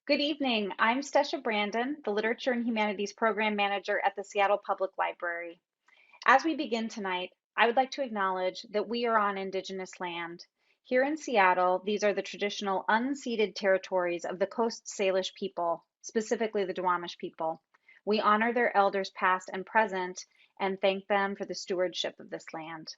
Good evening. I'm Stesha Brandon, the Literature and Humanities Program Manager at the Seattle Public Library. As we begin tonight, I would like to acknowledge that we are on Indigenous land. Here in Seattle, these are the traditional unceded territories of the Coast Salish people, specifically the Duwamish people. We honor their elders past and present and thank them for the stewardship of this land.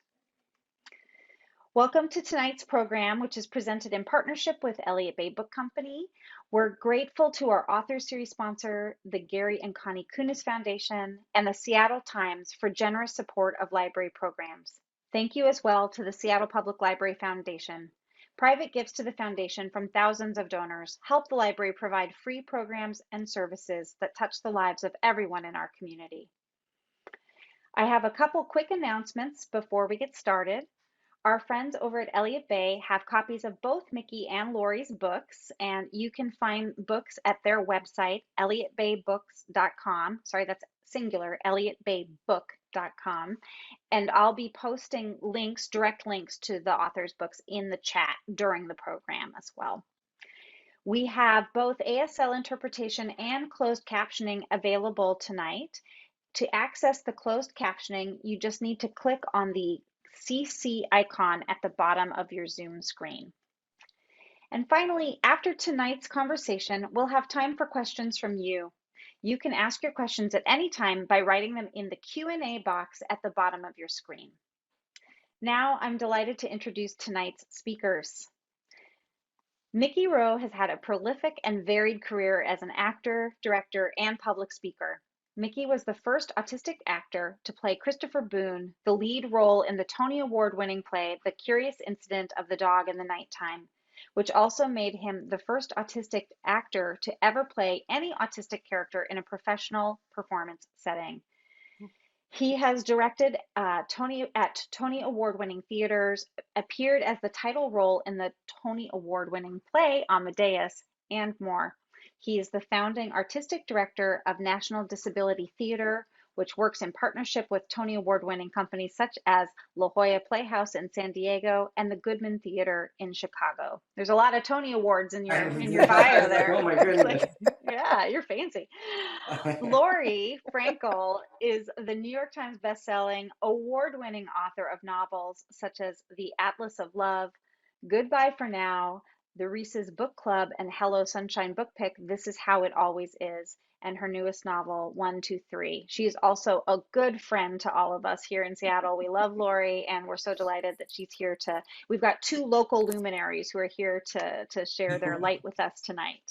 Welcome to tonight's program, which is presented in partnership with Elliott Bay Book Company. We're grateful to our author series sponsor, the Gary and Connie Kunis Foundation, and the Seattle Times for generous support of library programs. Thank you as well to the Seattle Public Library Foundation. Private gifts to the foundation from thousands of donors help the library provide free programs and services that touch the lives of everyone in our community. I have a couple quick announcements before we get started. Our friends over at Elliott Bay have copies of both Mickey and Lori's books, and you can find books at their website, elliottbaybooks.com. Sorry, that's singular, elliottbaybook.com. And I'll be posting links, direct links to the author's books in the chat during the program as well. We have both ASL interpretation and closed captioning available tonight. To access the closed captioning, you just need to click on the CC icon at the bottom of your Zoom screen. And finally, after tonight's conversation, we'll have time for questions from you. You can ask your questions at any time by writing them in the Q&A box at the bottom of your screen. Now, I'm delighted to introduce tonight's speakers. Mickey Rowe has had a prolific and varied career as an actor, director, and public speaker. Mickey was the first autistic actor to play Christopher Boone, the lead role in the Tony Award-winning play The Curious Incident of the Dog in the Nighttime, which also made him the first autistic actor to ever play any autistic character in a professional performance setting. He has directed Tony Award-winning theaters, appeared as the title role in the Tony Award-winning play Amadeus, and more. He is the founding artistic director of National Disability Theater, which works in partnership with Tony Award-winning companies such as La Jolla Playhouse in San Diego and the Goodman Theater in Chicago. There's a lot of Tony Awards in your bio there. Oh my goodness. Yeah, you're fancy. Lori Frankel is the New York Times bestselling, award-winning author of novels such as The Atlas of Love, Goodbye for Now, the Reese's Book Club, and Hello Sunshine Book Pick, This Is How It Always Is, and her newest novel, 123. She is also a good friend to all of us here in Seattle. We love Lori, and we're so delighted that she's here we've got two local luminaries who are here to share their light with us tonight.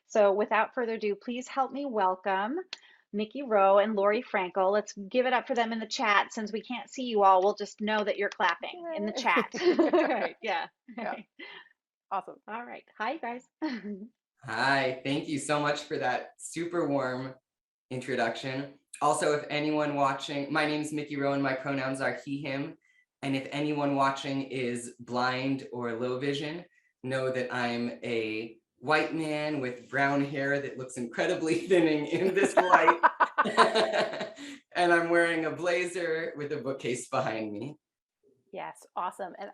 So without further ado, please help me welcome Mickey Rowe and Lori Frankel. Let's give it up for them in the chat. Since we can't see you all, we'll just know that you're clapping in the chat. Right, yeah. Awesome. All right. Hi, guys. Hi, thank you so much for that super warm introduction. Also, if anyone watching, my name is Mickey Rowe and my pronouns are he, him. And if anyone watching is blind or low vision, know that I'm a white man with brown hair that looks incredibly thinning in this light. And I'm wearing a blazer with a bookcase behind me. Yes, awesome. And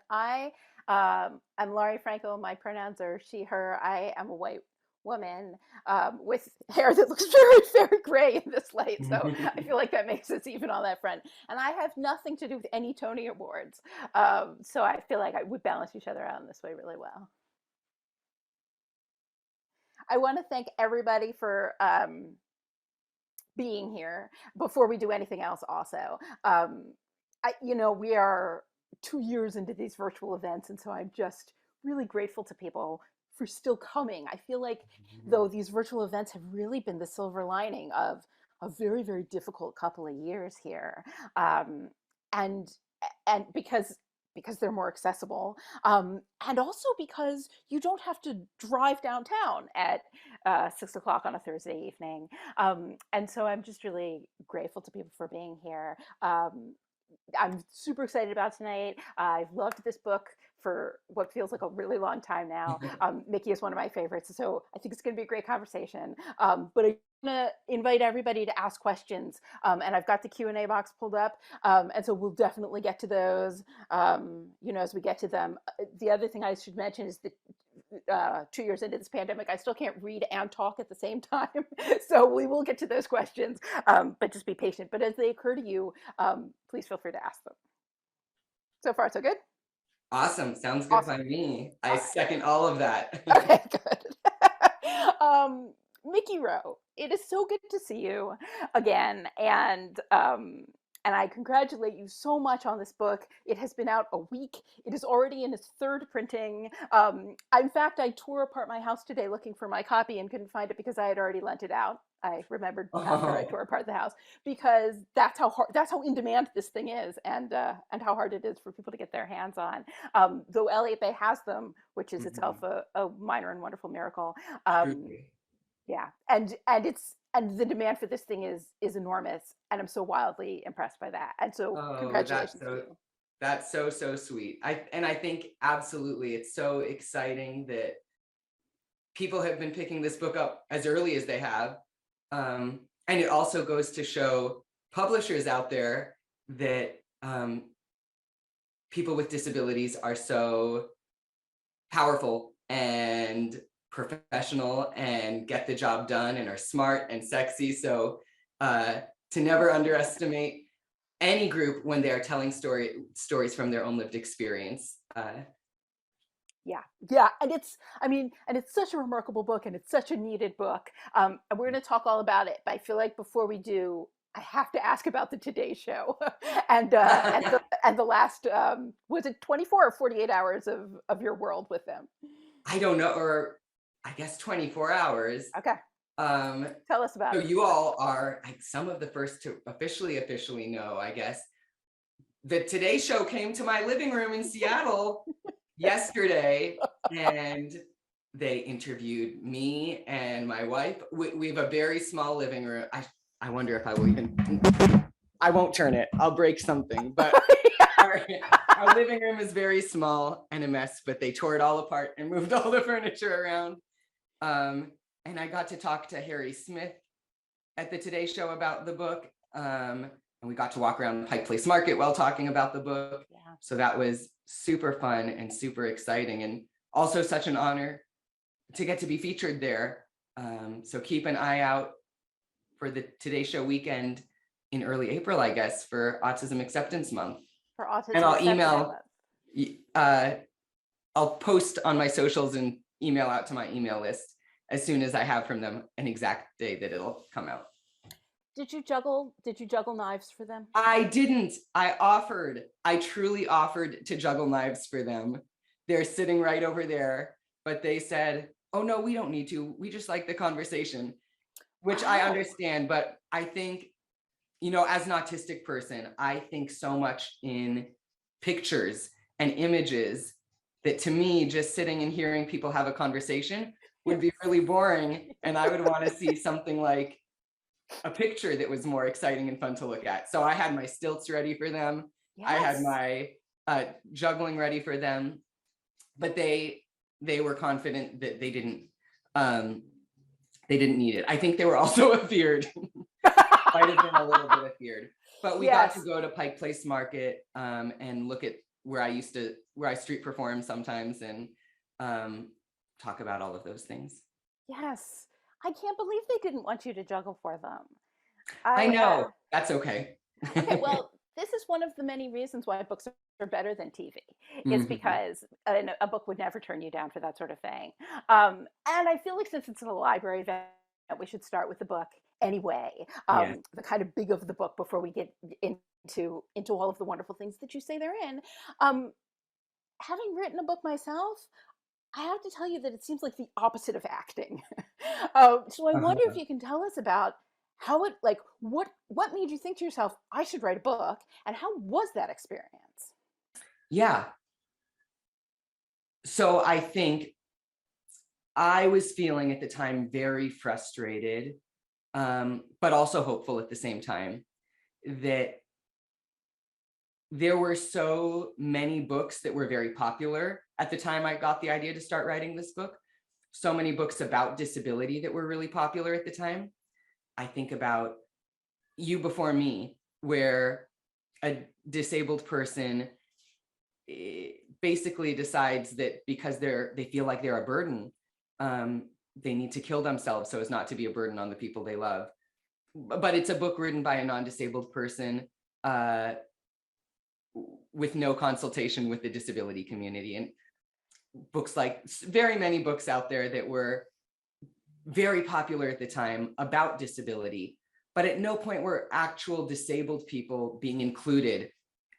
I'm Laurie Frankel. My pronouns are she, her. I am a white woman with hair that looks very, very gray in this light. So I feel like that makes us even on that front. And I have nothing to do with any Tony Awards. So I feel like we balance each other out in this way really well. I want to thank everybody for being here before we do anything else also. We are 2 years into these virtual events, and so I'm just really grateful to people for still coming. I feel like though these virtual events have really been the silver lining of a very, very difficult couple of years here, and because they're more accessible, and also because you don't have to drive downtown at 6 o'clock on a Thursday evening. And so I'm just really grateful to people for being here. I'm super excited about tonight. I've loved this book for what feels like a really long time now. Mickey is one of my favorites, so I think it's going to be a great conversation. But I'm going to invite everybody to ask questions, and I've got the Q&A box pulled up, and so we'll definitely get to those, as we get to them. The other thing I should mention is that 2 years into this pandemic, I still can't read and talk at the same time. So we will get to those questions, but just be patient. But as they occur to you, please feel free to ask them. So far, so good? Awesome. Sounds good Awesome. by me. All I second all of that. right. Okay, good. Mickey Rowe, it is so good to see you again. And I congratulate you so much on this book. It has been out a week. It is already in its third printing. In fact, I tore apart my house today looking for my copy and couldn't find it because I had already lent it out. I remembered after I Oh, tore apart the house, because that's how hard, that's how in demand this thing is, and how hard it is for people to get their hands on. Though Elliott Bay has them, which is itself mhm. a minor and wonderful miracle. Um, Truly. yeah, and the demand for this thing is enormous, and I'm so wildly impressed by that. And so Oh, congratulations to you. that's so sweet. I think absolutely it's so exciting that people have been picking this book up as early as they have. And it also goes to show publishers out there that people with disabilities are so powerful and professional and get the job done and are smart and sexy. So to never underestimate any group when they are telling stories from their own lived experience. Yeah, yeah, and it's such a remarkable book, and it's such a needed book. And we're going to talk all about it. But I feel like before we do, I have to ask about the Today Show, and the last, was it 24 or 48 hours of your world with them? I don't know, or I guess 24 hours. Okay, Um, tell us about so it. you all are like some of the first to officially know, I guess. The Today Show came to my living room in Seattle yesterday, and they interviewed me and my wife. We have a very small living room. I wonder if I will even. I won't turn it. I'll break something. But our, our living room is very small and a mess. But they tore it all apart and moved all the furniture around. And I got to talk to Harry Smith at the Today Show about the book. And we got to walk around Pike Place Market while talking about the book. Yeah. So that was super fun and super exciting, and also such an honor to get to be featured there. So keep an eye out for the Today Show weekend in early April, I guess, for Autism Acceptance Month. For Autism And I'll Acceptance Month. I'll post on my socials and email out to my email list as soon as I have from them an exact day that it'll come out. Did you juggle knives for them? I didn't. I truly offered to juggle knives for them. They're sitting right over there, but they said, oh no, we don't need to. We just like the conversation, which I Wow. understand. But I think, as an autistic person, I think so much in pictures and images that to me, just sitting and hearing people have a conversation would be really boring. And I would want to see something like a picture that was more exciting and fun to look at. So I had my stilts ready for them. Yes. I had my juggling ready for them, but they were confident that they didn't need it. I think they were also afeared. Might have been a little bit afeared. But we got to go to Pike Place Market and look at where I street perform sometimes, and talk about all of those things. Yes. I can't believe they didn't want you to juggle for them. I know. That's okay. Okay, well, this is one of the many reasons why books are better than TV. Is because a book would never turn you down for that sort of thing. And I feel like since it's a library event, we should start with the book anyway. Yeah. The kind of big of the book before we get into all of the wonderful things that you say they're in. Having written a book myself, I have to tell you that it seems like the opposite of acting. So I wonder if you can tell us about how it, like, what made you think to yourself, I should write a book, and how was that experience? Yeah. So I think I was feeling at the time very frustrated, but also hopeful at the same time, that there were so many books that were very popular at the time I got the idea to start writing this book. So many books about disability that were really popular at the time. I think about You Before Me, where a disabled person basically decides that because they feel like they're a burden, they need to kill themselves so as not to be a burden on the people they love. But it's a book written by a non-disabled person, with no consultation with the disability community. And books like very many books out there that were very popular at the time about disability, but at no point were actual disabled people being included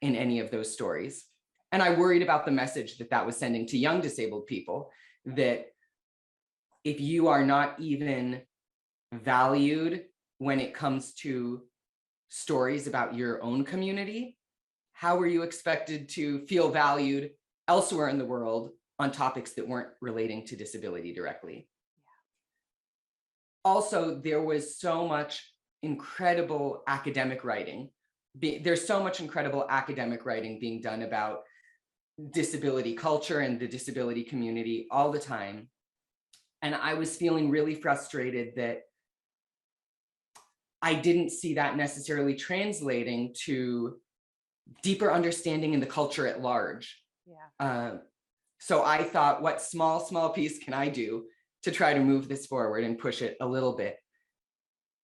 in any of those stories. And I worried about the message that that was sending to young disabled people, that if you are not even valued when it comes to stories about your own community, how were you expected to feel valued elsewhere in the world on topics that weren't relating to disability directly? Also, there was so much incredible academic writing. There's so much incredible academic writing being done about disability culture and the disability community all the time. And I was feeling really frustrated that I didn't see that necessarily translating to deeper understanding in the culture at large. Yeah. So I thought, what small piece can I do to try to move this forward and push it a little bit?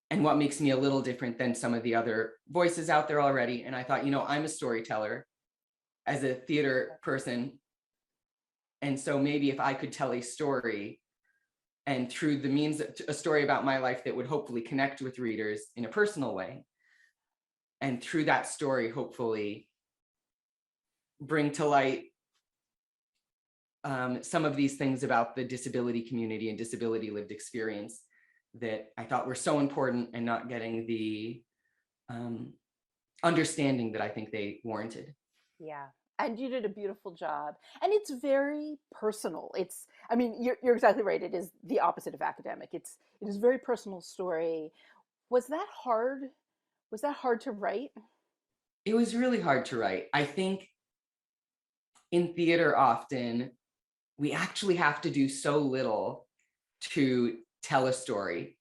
And what makes me a little different than some of the other voices out there already? And I thought, I'm a storyteller as a theater person. And so maybe if I could tell a story, and through the means of a story about my life that would hopefully connect with readers in a personal way, and through that story, hopefully bring to light some of these things about the disability community and disability lived experience that I thought were so important and not getting the understanding that I think they warranted. Yeah. And you did a beautiful job. And it's very personal. I mean, you're exactly right. It is the opposite of academic. It is a very personal story. Was that hard? Was that hard to write? It was really hard to write. I think in theater, often we actually have to do so little to tell a story,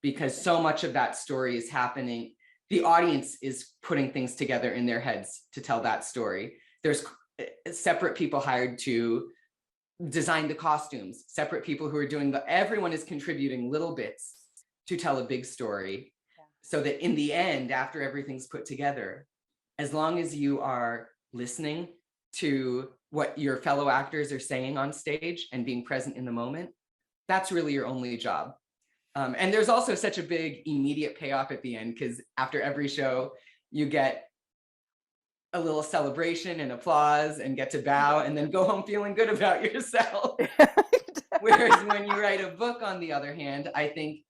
because so much of that story is happening. The audience is putting things together in their heads to tell that story. There's separate people hired to design the costumes, separate people who are doing everyone is contributing little bits to tell a big story. Yeah. So that in the end, after everything's put together, as long as you are listening to what your fellow actors are saying on stage and being present in the moment, that's really your only job. And there's also such a big immediate payoff at the end, because after every show, you get a little celebration and applause and get to bow and then go home feeling good about yourself. Whereas when you write a book, on the other hand, I think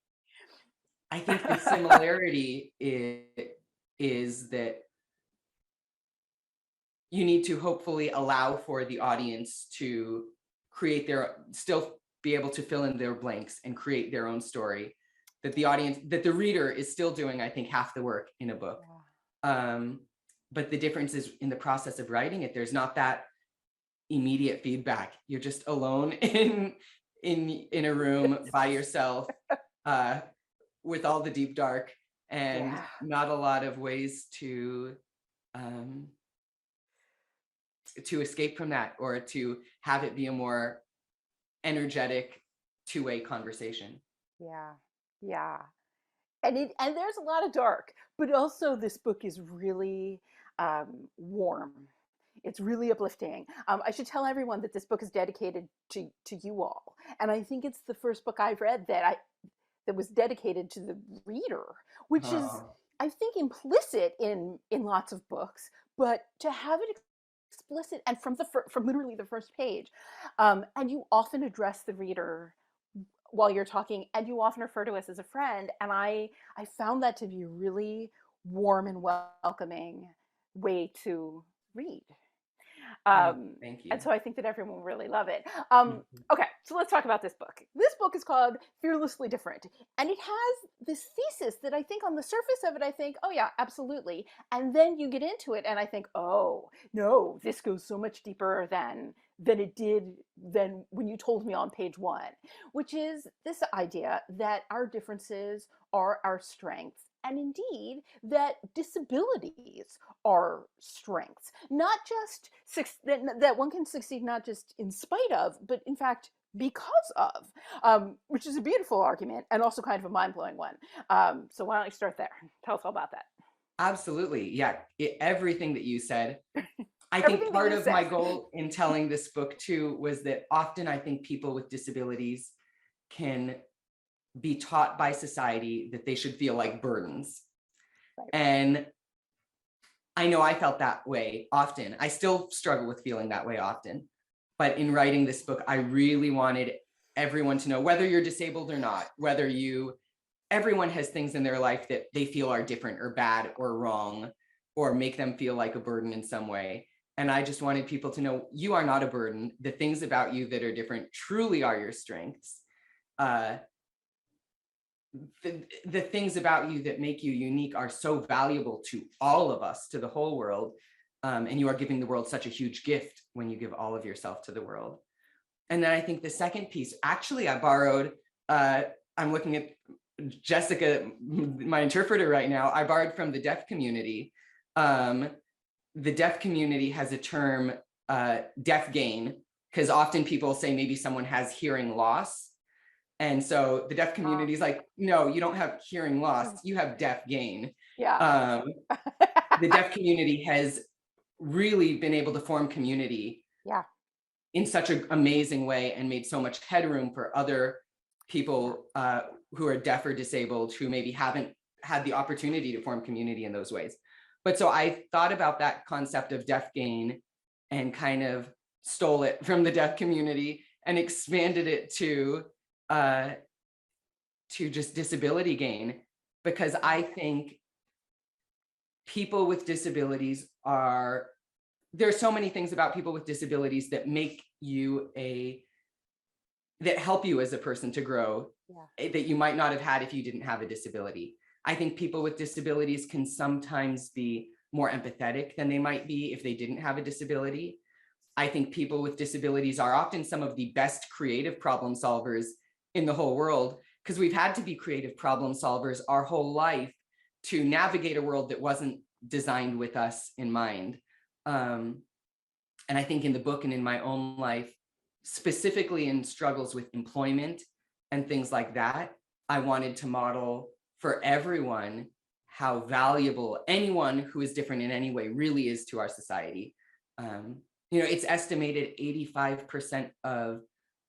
the similarity is that you need to hopefully allow for the audience to still be able to fill in their blanks and create their own story, that the reader is still doing, I think, half the work in a book. Yeah. But the difference is in the process of writing it, there's not that immediate feedback. You're just alone in a room by yourself, with all the deep dark, and not a lot of ways to escape from that, or to have it be a more energetic two-way conversation. Yeah. And there's a lot of dark, but also this book is really warm. It's really uplifting. I should tell everyone that this book is dedicated to you all, and I think it's the first book I've read that was dedicated to the reader, which is, I think, implicit in lots of books, but to have it explicit and from literally the first page, and you often address the reader while you're talking, and you often refer to us as a friend, and I found that to be a really warm and welcoming way to read. Thank you. And so I think that everyone will really love it. Okay, so let's talk about this book. This book is called Fearlessly Different, and it has this thesis that I think on the surface of it, I think, oh yeah, absolutely. And then you get into it and I think, oh no, this goes so much deeper than when you told me on page 1, which is this idea that our differences are our strengths and indeed that disabilities are strengths, not just that one can succeed not just in spite of, but in fact because of, which is a beautiful argument and also kind of a mind-blowing one. So why don't you start there? Tell us all about that. Absolutely. Yeah. Everything that you said. I think Everything that part you of said. my goal in telling this book too was that often I think people with disabilities can be taught by society that they should feel like burdens. Right. And I know I felt that way often. I still struggle with feeling that way often. But in writing this book, I really wanted everyone to know, whether you're disabled or not, everyone has things in their life that they feel are different or bad or wrong or make them feel like a burden in some way. And I just wanted people to know you are not a burden. The things about you that are different truly are your strengths. The things about you that make you unique are so valuable to all of us, to the whole world. And you are giving the world such a huge gift when you give all of yourself to the world. And then I think the second piece, actually, I borrowed, I'm looking at Jessica, my interpreter right now, I borrowed from the deaf community. The deaf community has a term, deaf gain, because often people say maybe someone has hearing loss. And so the deaf community is like, no, you don't have hearing loss, you have deaf gain. Yeah. The deaf community has really been able to form community Yeah. in such an amazing way and made so much headroom for other people who are deaf or disabled who maybe haven't had the opportunity to form community in those ways. But so I thought about that concept of deaf gain and kind of stole it from the deaf community and expanded it to just disability gain, because I think people with disabilities there's so many things about people with disabilities that make you that help you as a person to grow, that you might not have had if you didn't have a disability. I think people with disabilities can sometimes be more empathetic than they might be if they didn't have a disability. I think people with disabilities are often some of the best creative problem solvers in the whole world, because we've had to be creative problem solvers our whole life to navigate a world that wasn't designed with us in mind. And I think in the book and in my own life, specifically in struggles with employment and things like that, I wanted to model for everyone how valuable anyone who is different in any way really is to our society. It's estimated 85% of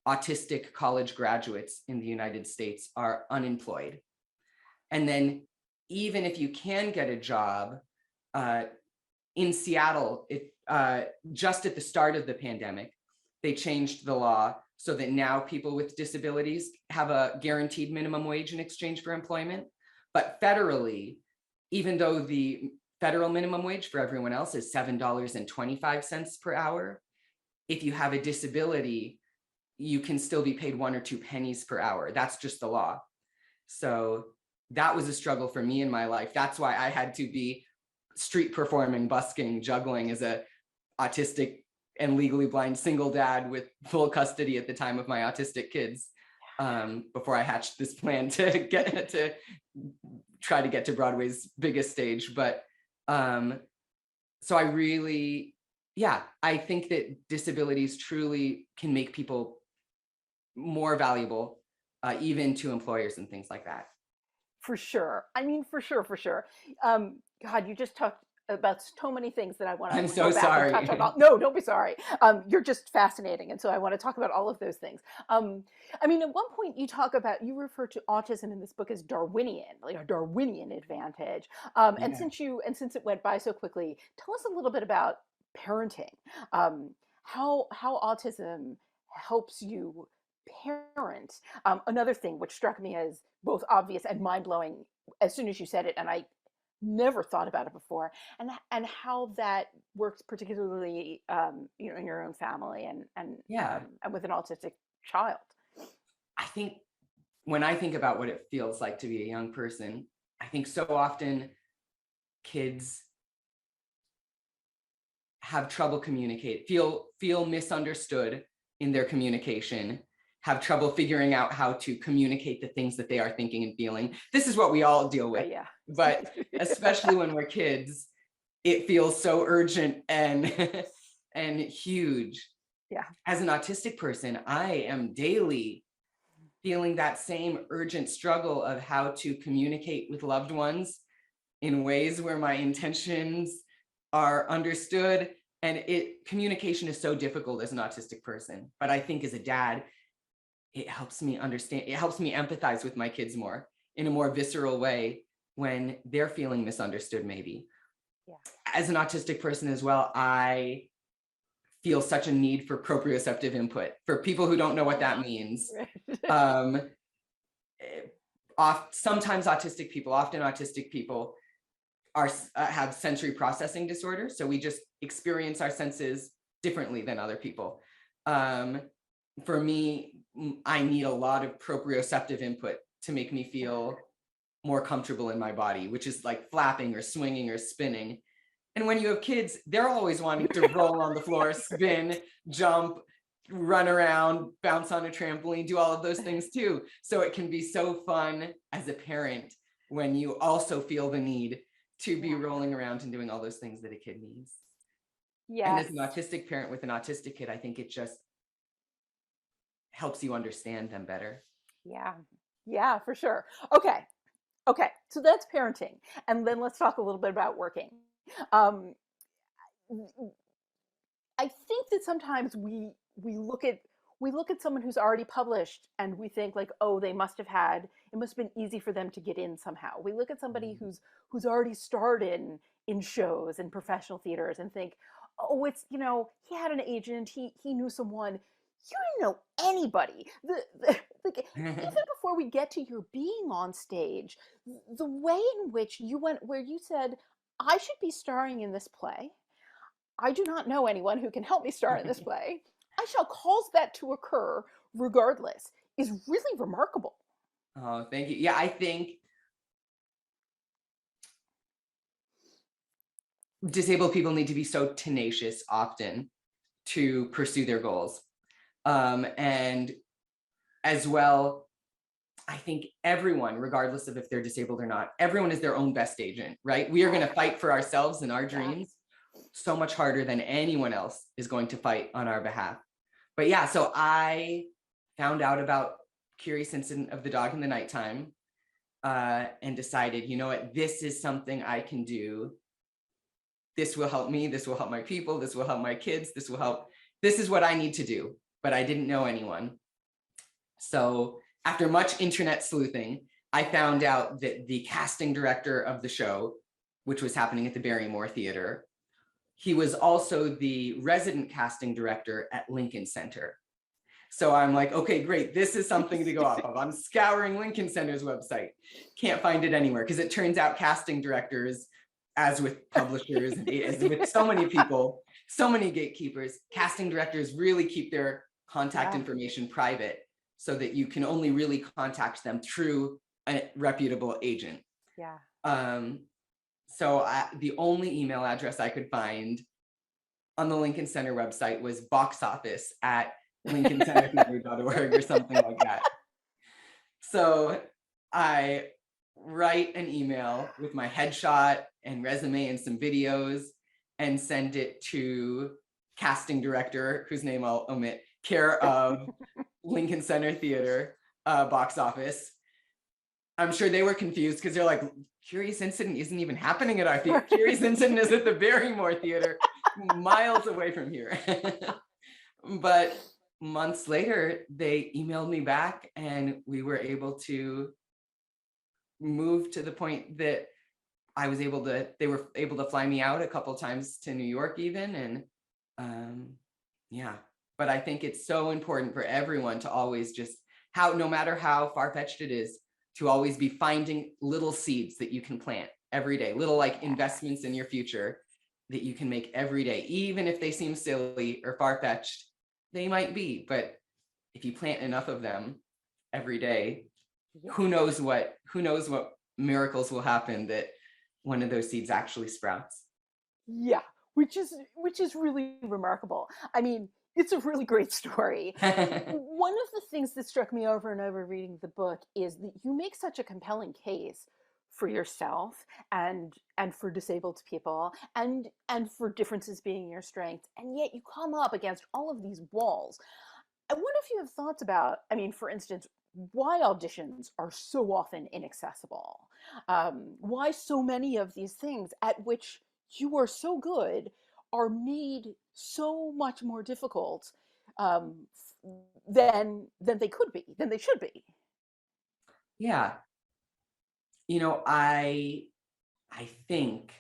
autistic college graduates in the United States are unemployed. And then even if you can get a job, in Seattle, just at the start of the pandemic, they changed the law so that now people with disabilities have a guaranteed minimum wage in exchange for employment. But federally, even though the federal minimum wage for everyone else is $7.25 per hour, if you have a disability, you can still be paid 1 or 2 pennies per hour. That's just the law. So that was a struggle for me in my life. That's why I had to be street performing, busking, juggling as a autistic and legally blind single dad with full custody at the time of my autistic kids, before I hatched this plan to try to get to Broadway's biggest stage. But so I really, I think that disabilities truly can make people more valuable, even to employers and things like that. For sure. I mean, for sure, for sure. God, you just talked about so many things that I want I'm to so go back and sorry. touch on. No, don't be sorry. You're just fascinating, and so I want to talk about all of those things. I mean, at one point you refer to autism in this book as Darwinian, like a Darwinian advantage. And Yeah. since it went by so quickly, tell us a little bit about parenting. How autism helps you parent. Another thing which struck me as both obvious and mind blowing as soon as you said it, and I never thought about it before, and how that works particularly, in your own family Yeah. and with an autistic child. I think when I think about what it feels like to be a young person, I think so often kids have trouble communicate, feel misunderstood in their communication, have trouble figuring out how to communicate the things that they are thinking and feeling. This is what we all deal with, Yeah. but especially when we're kids, it feels so urgent and and huge. Yeah. As an autistic person, I am daily feeling that same urgent struggle of how to communicate with loved ones in ways where my intentions are understood. And communication is so difficult as an autistic person. But I think as a dad, it helps me understand, it helps me empathize with my kids more in a more visceral way when they're feeling misunderstood, maybe. Yeah. As an autistic person as well, I feel such a need for proprioceptive input. For people who don't know what that means, sometimes autistic people, often autistic people have sensory processing disorder. So we just experience our senses differently than other people. For me, I need a lot of proprioceptive input to make me feel more comfortable in my body, which is like flapping or swinging or spinning. And when you have kids, they're always wanting to roll on the floor, spin, jump, run around, bounce on a trampoline, do all of those things too. So it can be so fun as a parent when you also feel the need to be rolling around and doing all those things that a kid needs. Yeah. And as an autistic parent with an autistic kid, I think it just helps you understand them better. Yeah. Yeah, for sure. Okay. Okay. So that's parenting. And then let's talk a little bit about working. Um, I think that sometimes we look at someone who's already published and we think like, oh, they must have had, it must have been easy for them to get in somehow. We look at somebody who's already starred in shows and professional theaters and think, oh, it's, he had an agent, he knew someone. You didn't know anybody. Like, even before we get to your being on stage, the way in which you went, where you said, I should be starring in this play. I do not know anyone who can help me star in this play. I shall cause that to occur regardless, is really remarkable. Oh, thank you. Yeah, I think disabled people need to be so tenacious often to pursue their goals. And as well, I think everyone, regardless of if they're disabled or not, everyone is their own best agent, right? We are going to fight for ourselves and our dreams so much harder than anyone else is going to fight on our behalf. But yeah, so I found out about Curious Incident of the Dog in the Nighttime and decided, you know what, this is something I can do. This will help me. This will help my people. This will help my kids. This is what I need to do. But I didn't know anyone. So after much internet sleuthing, I found out that the casting director of the show, which was happening at the Barrymore Theater, he was also the resident casting director at Lincoln Center. So I'm like, okay, great. This is something to go off of. I'm scouring Lincoln Center's website. Can't find it anywhere because it turns out casting directors, as with publishers and as with so many people, so many gatekeepers, casting directors really keep their contact information private so that you can only really contact them through a reputable agent. Yeah. So the only email address I could find on the Lincoln Center website was boxoffice@lincolncentertheater.org or something like that. So I write an email with my headshot and resume and some videos and send it to casting director, whose name I'll omit, care of Lincoln Center Theater box office. I'm sure they were confused because they're like, Curious Incident isn't even happening at our theater. Curious Incident is at the Barrymore Theater, miles away from here. But months later, they emailed me back and we were able to move to the point that they were able to fly me out a couple times to New York even. And yeah, but I think it's so important for everyone to always no matter how far-fetched it is, to always be finding little seeds that you can plant every day, little like investments in your future that you can make every day, even if they seem silly or far-fetched, they might be, but if you plant enough of them every day, who knows what miracles will happen that one of those seeds actually sprouts. Yeah, which is really remarkable. I mean, it's a really great story. One of the things that struck me over and over reading the book is that you make such a compelling case for yourself and for disabled people and for differences being your strength, and yet you come up against all of these walls. I wonder if you have thoughts about, I mean, for instance, why auditions are so often inaccessible. Why so many of these things at which you are so good are made so much more difficult um, than they could be, than they should be. Yeah. I think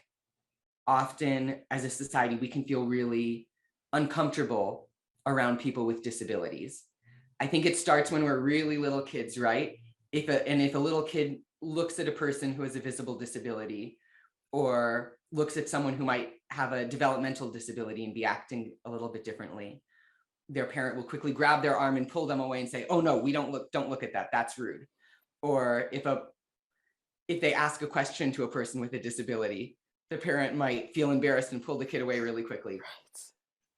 often as a society, we can feel really uncomfortable around people with disabilities. I think it starts when we're really little kids, right? If a little kid looks at a person who has a visible disability, or looks at someone who might have a developmental disability and be acting a little bit differently, their parent will quickly grab their arm and pull them away and say, "Oh no, don't look at that. That's rude." Or if they ask a question to a person with a disability, the parent might feel embarrassed and pull the kid away really quickly. Right.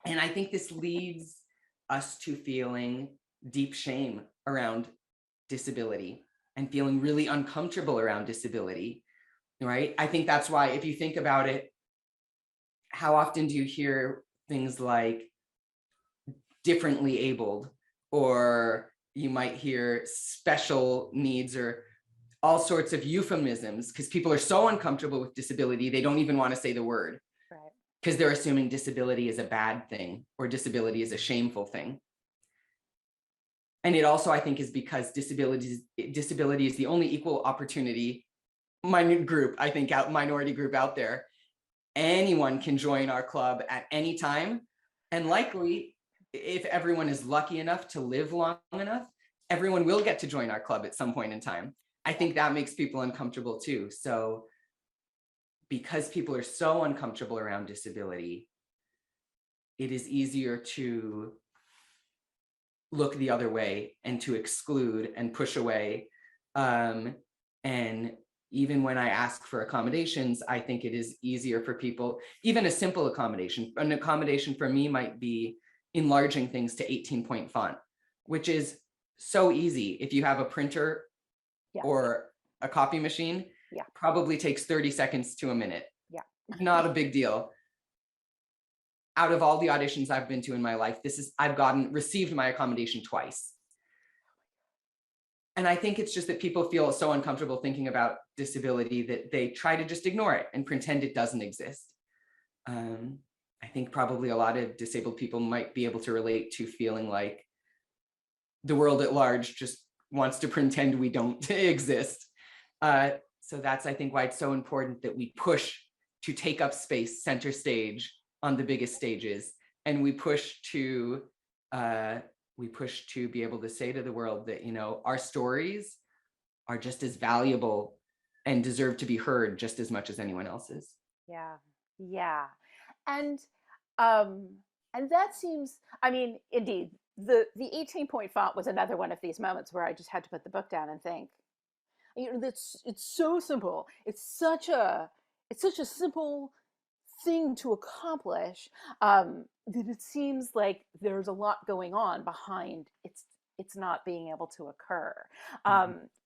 And I think this leads us to feeling deep shame around disability and feeling really uncomfortable around disability, right? I think that's why, if you think about it, how often do you hear things like differently abled, or you might hear special needs, or all sorts of euphemisms, because people are so uncomfortable with disability, they don't even want to say the word, Right. because they're assuming disability is a bad thing or disability is a shameful thing. And it also, I think, is because disability is the only equal opportunity minority group out there. Anyone can join our club at any time. And likely, if everyone is lucky enough to live long enough, everyone will get to join our club at some point in time. I think that makes people uncomfortable too. So because people are so uncomfortable around disability, it is easier to look the other way and to exclude and push away. And even when I ask for accommodations, I think it is easier for people, even a simple accommodation. An accommodation for me might be enlarging things to 18-point font, which is so easy. If you have a printer or a copy machine, probably takes 30 seconds to a minute. Not a big deal. Out of all the auditions I've been to in my life, I've received my accommodation twice. And I think it's just that people feel so uncomfortable thinking about disability that they try to just ignore it and pretend it doesn't exist. I think probably a lot of disabled people might be able to relate to feeling like the world at large just wants to pretend we don't exist. So that's, I think, why it's so important that we push to take up space center stage on the biggest stages, and we push to be able to say to the world that, our stories are just as valuable and deserve to be heard just as much as anyone else's. Yeah. And that seems, I mean, indeed, the 18-point font was another one of these moments where I just had to put the book down and think, it's so simple. It's such a simple thing to accomplish, that it seems like there's a lot going on behind it's not being able to occur.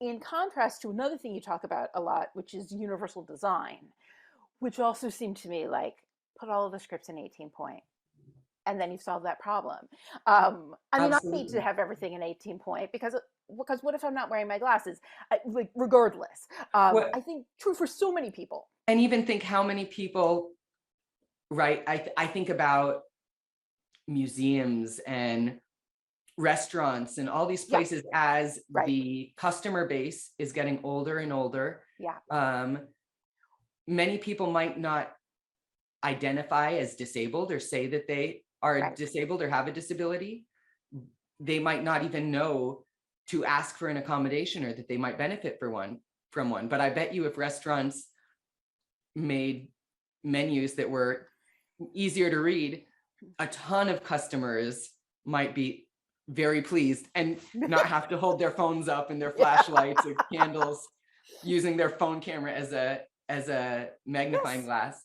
In contrast to another thing you talk about a lot, which is universal design, which also seemed to me like, put all of the scripts in 18-point, and then you've solved that problem. I mean, Absolutely. I need to have everything in 18-point because what if I'm not wearing my glasses? Like, regardless, I think true for so many people. And even think how many people, right? I think about museums and restaurants and all these places as the customer base is getting older and older. Many people might not identify as disabled or say that they are disabled or have a disability. They might not even know to ask for an accommodation or that they might benefit from one. But I bet you if restaurants made menus that were easier to read, a ton of customers might be very pleased and not have to hold their phones up and their flashlights or candles, using their phone camera as a magnifying glass.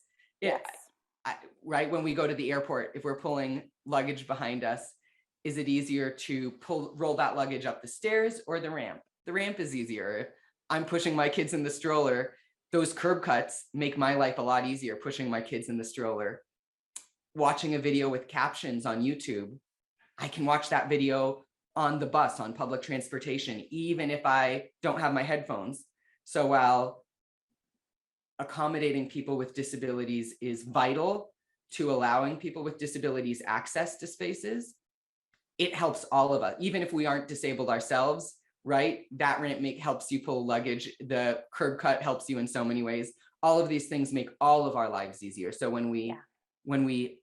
right when we go to the airport, if we're pulling luggage behind us, is it easier to roll that luggage up the stairs or the ramp? The ramp is easier. I'm pushing my kids in the stroller. Those curb cuts make my life a lot easier, pushing my kids in the stroller. Watching a video with captions on YouTube, I can watch that video on the bus, on public transportation, even if I don't have my headphones. So while accommodating people with disabilities is vital to allowing people with disabilities access to spaces, it helps all of us, even if we aren't disabled ourselves, right? That ramp helps you pull luggage. The curb cut helps you in so many ways. All of these things make all of our lives easier. So when we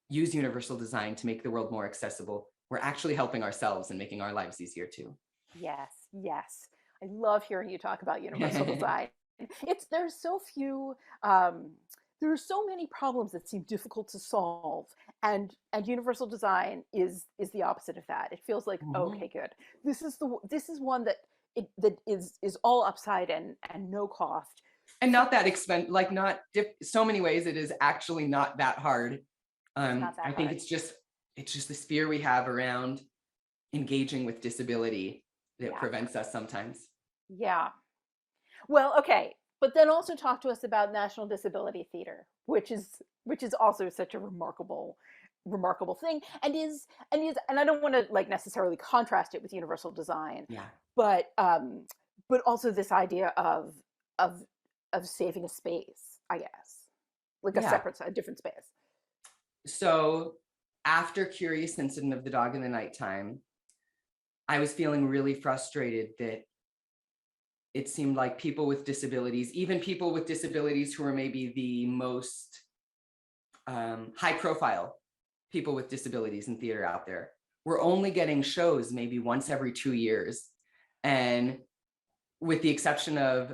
use universal design to make the world more accessible, we're actually helping ourselves and making our lives easier too. Yes, yes. I love hearing you talk about universal design. There's so few there are so many problems that seem difficult to solve, and universal design is the opposite of that. It feels like, okay, good. This is one that that is all upside and no cost. And not that expensive, like so many ways it is actually not that hard. I think it's just the fear we have around engaging with disability that prevents us sometimes. Yeah. Well, okay, but then also talk to us about National Disability Theater, which is also such a remarkable thing, and I don't want to like necessarily contrast it with universal design, but also this idea of saving a space, I guess, like a different space. So after Curious Incident of the Dog in the Nighttime, I was feeling really frustrated that it seemed like people with disabilities, even people with disabilities who are maybe the most high profile people with disabilities in theater out there, were only getting shows maybe once every 2 years. And with the exception of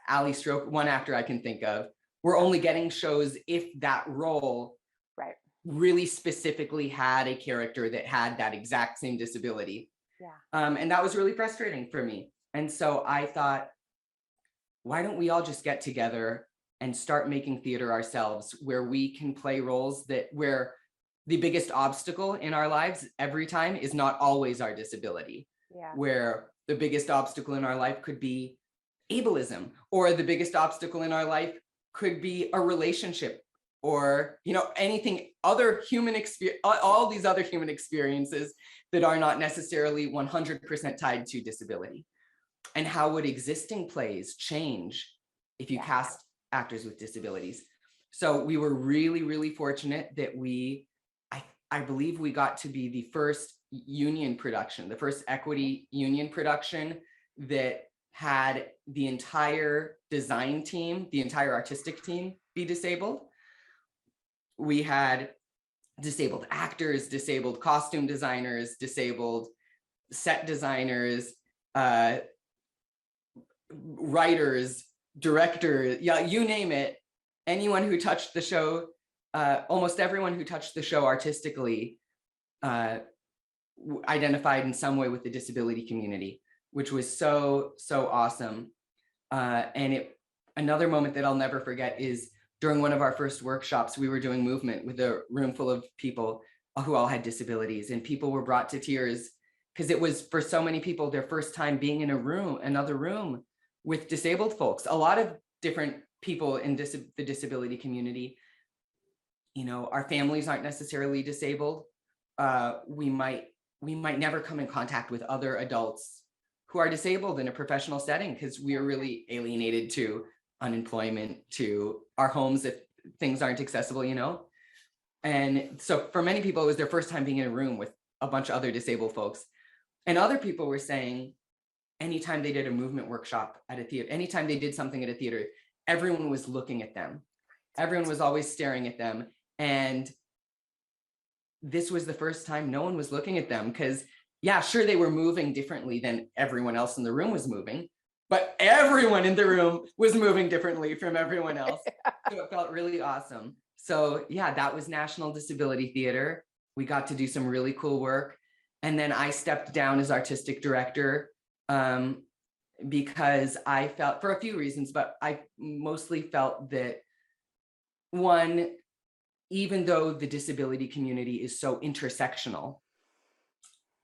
Ali Stroke, one actor I can think of, we're only getting shows if that role really specifically had a character that had that exact same disability. And that was really frustrating for me. And so I thought, why don't we all just get together and start making theater ourselves, where we can play roles where the biggest obstacle in our lives every time is not always our disability. Where the biggest obstacle in our life could be ableism, or the biggest obstacle in our life could be a relationship, or anything, other human experience, all these other human experiences that are not necessarily 100% tied to disability. And how would existing plays change if you cast actors with disabilities? So we were really, really fortunate that I believe we got to be the first union production, the first equity union production that had the entire design team, the entire artistic team be disabled. We had disabled actors, disabled costume designers, disabled set designers, writers, directors, you name it. Anyone who touched the show, almost everyone who touched the show artistically identified in some way with the disability community, which was so awesome. And another moment that I'll never forget is during one of our first workshops, we were doing movement with a room full of people who all had disabilities, and people were brought to tears because it was, for so many people, their first time being in another room with disabled folks. A lot of different people in the disability community, our families aren't necessarily disabled. We might never come in contact with other adults who are disabled in a professional setting because we are really alienated to unemployment, to our homes if things aren't accessible, And so for many people, it was their first time being in a room with a bunch of other disabled folks. And other people were saying, anytime they did a movement workshop at a theater, anytime they did something at a theater, everyone was looking at them. Everyone was always staring at them. And this was the first time no one was looking at them because, sure, they were moving differently than everyone else in the room was moving, but everyone in the room was moving differently from everyone else. So it felt really awesome. So that was National Disability Theater. We got to do some really cool work. And then I stepped down as artistic director because I felt, for a few reasons, but I mostly felt that one, even though the disability community is so intersectional,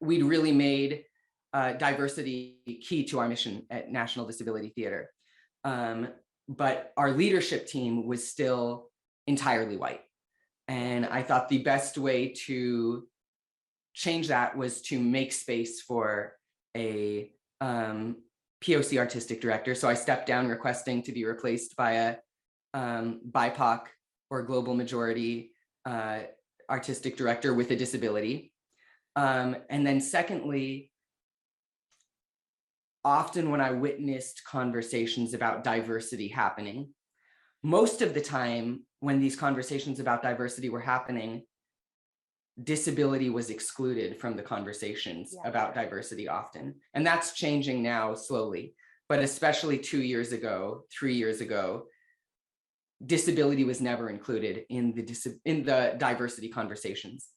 we'd really made diversity key to our mission at National Disability Theater. But our leadership team was still entirely white. And I thought the best way to change that was to make space for a POC artistic director. So I stepped down requesting to be replaced by a BIPOC or global majority artistic director with a disability. And then secondly, often when I witnessed conversations about diversity happening, most of the time when these conversations about diversity were happening, disability was excluded from the conversations about diversity often. And that's changing now slowly, but especially 2 years ago, 3 years ago, disability was never included in the diversity conversations.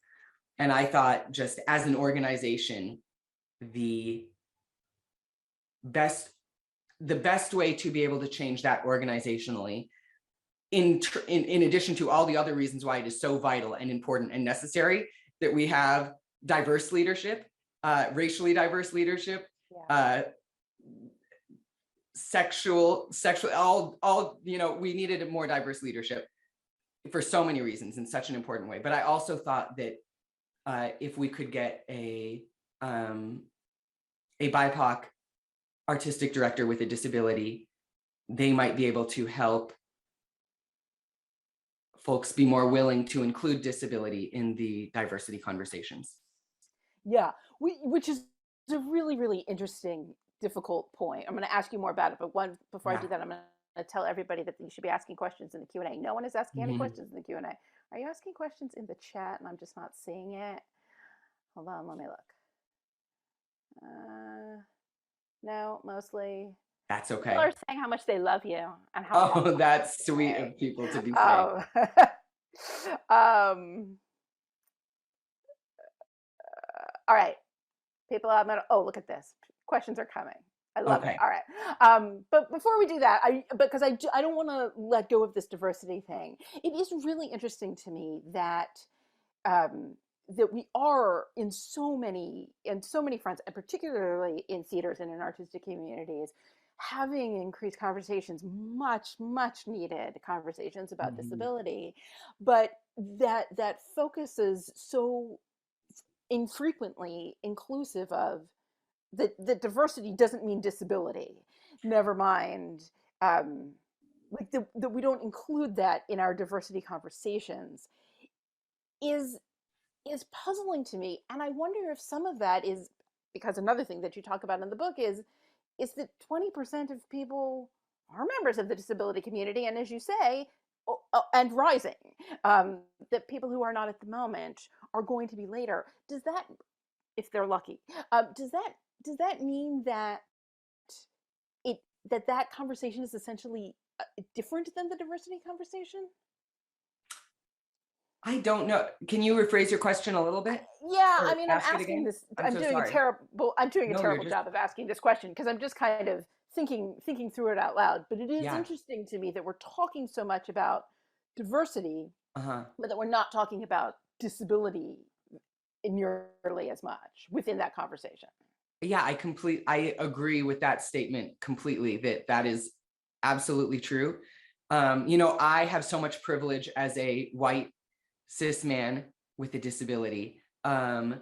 And I thought, just as an organization, the best way to be able to change that organizationally, in addition to all the other reasons why it is so vital and important and necessary that we have diverse leadership, racially diverse leadership, sexual, all, we needed a more diverse leadership for so many reasons in such an important way. But I also thought that if we could get a BIPOC artistic director with a disability, they might be able to help folks be more willing to include disability in the diversity conversations. Yeah, which is a really, really interesting, difficult point. I'm going to ask you more about it, but before I do that, I'm going to tell everybody that you should be asking questions in the Q&A. No one is asking any questions in the Q&A. Are you asking questions in the chat and I'm just not seeing it? Hold on, let me look. No, mostly. That's okay. People are saying how much they love you and how. That's sweet of people to be saying. All right, people. Look at this. Questions are coming. I love it. All right. But before we do that, because I don't want to let go of this diversity thing. It is really interesting to me that that we are in so many fronts, and particularly in theaters and in artistic communities, having increased conversations, much needed conversations about disability, but that focus is so infrequently inclusive of that diversity doesn't mean disability. Never mind, like that we don't include that in our diversity conversations is puzzling to me. And I wonder if some of that is because another thing that you talk about in the book is that 20% of people are members of the disability community, and as you say, and rising, that people who are not at the moment are going to be later. Does that, if they're lucky, does that mean that that conversation is essentially different than the diversity conversation? I don't know. Can you rephrase your question a little bit? Yeah, I mean, I'm asking this. I'm doing a terrible just... job of asking this question because I'm just kind of thinking through it out loud. But it is interesting to me that we're talking so much about diversity, but that we're not talking about disability nearly as much within that conversation. Yeah, I agree with that statement completely. That is absolutely true. I have so much privilege as a white cis man with a disability. I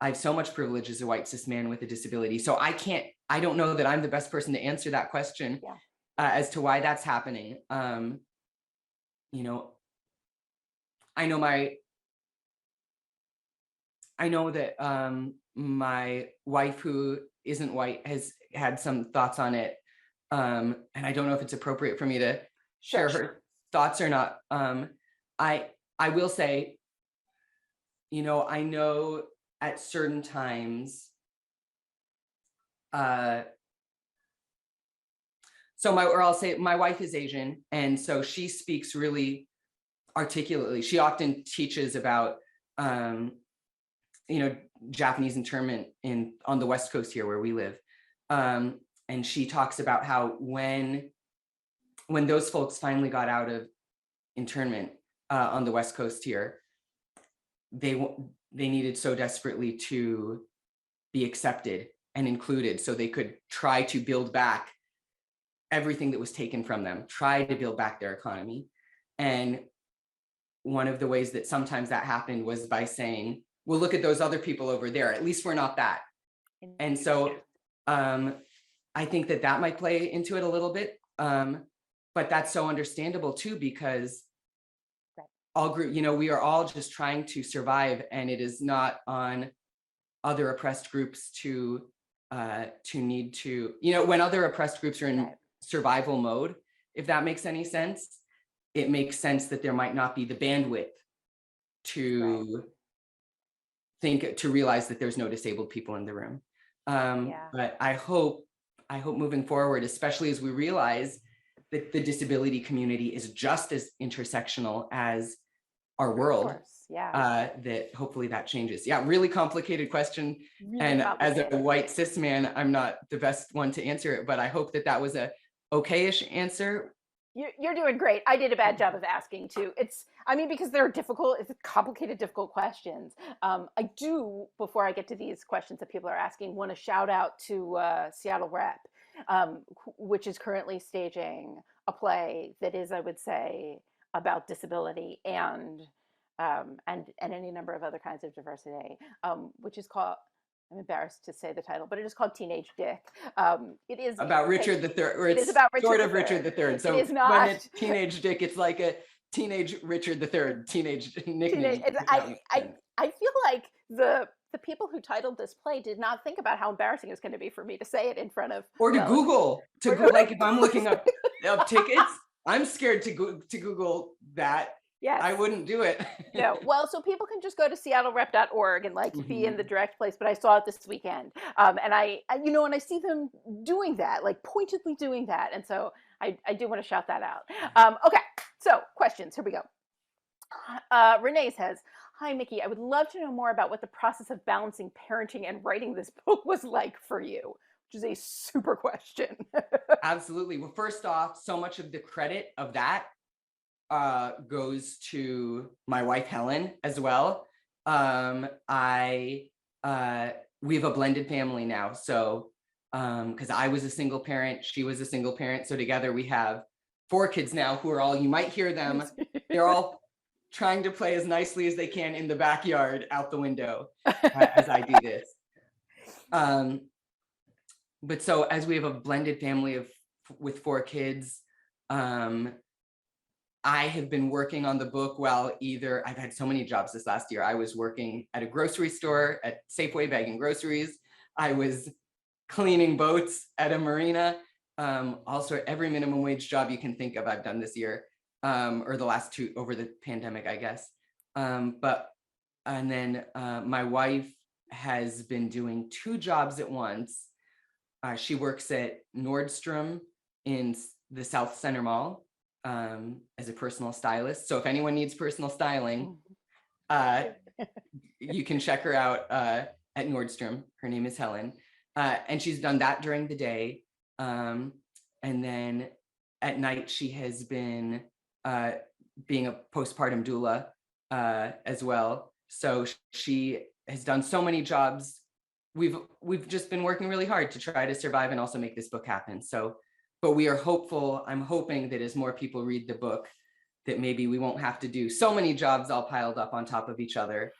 have so much privilege as a white cis man with a disability. So I don't know that I'm the best person to answer that question as to why that's happening. I know that my wife, who isn't white, has had some thoughts on it. And I don't know if it's appropriate for me to share her thoughts or not. I will say, I know at certain times, I'll say my wife is Asian, and so she speaks really articulately. She often teaches about, Japanese internment on the West Coast here where we live. And she talks about how when those folks finally got out of internment on the West Coast here. They needed so desperately to be accepted and included so they could try to build back everything that was taken from them, try to build back their economy. And one of the ways that sometimes that happened was by saying, well, look at those other people over there. At least we're not that. And so I think that might play into it a little bit. But that's so understandable too, because all group, we are all just trying to survive, and it is not on other oppressed groups to need to, when other oppressed groups are in survival mode, if that makes any sense, it makes sense that there might not be the bandwidth to realize that there's no disabled people in the room. But I hope moving forward, especially as we realize that the disability community is just as intersectional as our world, that hopefully that changes. Yeah, really complicated question. Really complicated. As a white cis man, I'm not the best one to answer it, but I hope that was a okay-ish answer. You're doing great. I did a bad job of asking too. Because they're difficult, it's complicated, difficult questions. I do, before I get to these questions that people are asking, want to shout out to Seattle Rep, which is currently staging a play that is, I would say, about disability and any number of other kinds of diversity, which is called, I'm embarrassed to say the title, but it is called Teenage Dick. It is about Richard III, or it's about Richard III. So it is not, when it's Teenage Dick, it's like a teenage Richard III, teenage nickname. I feel like the people who titled this play did not think about how embarrassing it's going to be for me to say it in front of, or to Google, like if I'm looking up tickets, I'm scared to Google that. Yes. I wouldn't do it. No. Well, so people can just go to seattlerep.org and be in the direct place. But I saw it this weekend. And I see them doing that, like pointedly doing that. And so I do want to shout that out. Okay. So questions. Here we go. Renee says, hi, Mickey. I would love to know more about what the process of balancing parenting and writing this book was like for you, which is a super question. Absolutely. Well, first off, so much of the credit of that goes to my wife, Helen, as well. We have a blended family now. So, because I was a single parent, she was a single parent. So together we have 4 kids now who are all, you might hear them, they're all trying to play as nicely as they can in the backyard out the window as I do this. But so as we have a blended family with 4 kids, I have been working on the book while I've had so many jobs this last year. I was working at a grocery store at Safeway bagging groceries. I was cleaning boats at a marina. Also every minimum wage job you can think of I've done this year, or the last 2 over the pandemic, I guess. And then my wife has been doing 2 jobs at once. She works at Nordstrom in the South Center Mall as a personal stylist. So if anyone needs personal styling, you can check her out at Nordstrom. Her name is Helen. And she's done that during the day. And then at night, she has been being a postpartum doula as well. So she has done so many jobs. We've just been working really hard to try to survive and also make this book happen. So, but we are hopeful. I'm hoping that as more people read the book, that maybe we won't have to do so many jobs all piled up on top of each other,